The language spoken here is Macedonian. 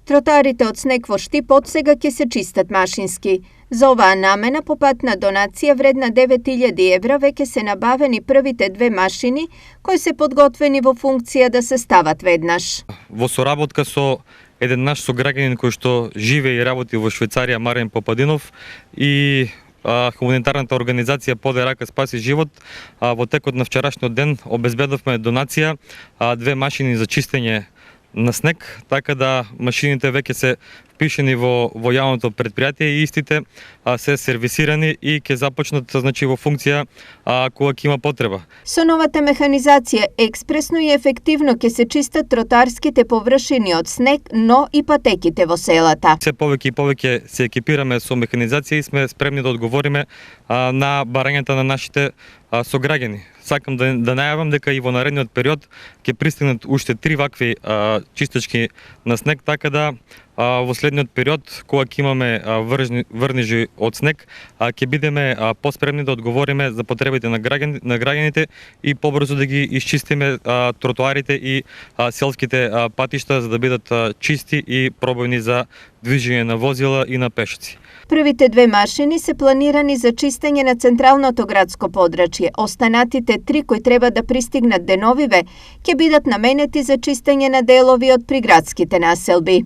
Тротоарите од снег во Штип сега ќе се чистат машински. За оваа намена по пат на донација вредна 9000 евра веќе се набавени првите 2 машини кои се подготвени во функција да се стават веднаш. Во соработка со еден наш сограѓанин кој што живее и работи во Швајцарија, Марин Попадинов, и хуманитарната организација Поде рака спаси живот, во текот на вчерашниот ден обезбедовме донација 2 машини за чистење на снег, така да машините веќе се впишени во јавното предпријатие и истите се сервисирани и ќе започнат во функција кога ќе има потреба. Со новата механизација експресно и ефективно ќе се чистат тротоарските површини од снег, но и патеките во селата. Се повеќе и повеќе се екипираме со механизација и сме спремни да одговориме на барањата на нашите сограѓани. Сакам да најавам дека и во наредниот период ќе пристигнат уште 3 вакви чистачки на снег, така да во следниот период, кога ќе имаме врнежи од снег, ќе бидеме поспремни да одговориме за потребите на граѓаните и побрзо да ги исчистиме тротоарите и селските патишта за да бидат чисти и пробојни за движење на возила и на пешаци. Првите 2 машини се планирани за чистење на централното градско подрачје. Останатите 3 кои треба да пристигнат деновиве ќе бидат наменети за чистење на делови од приградските населби.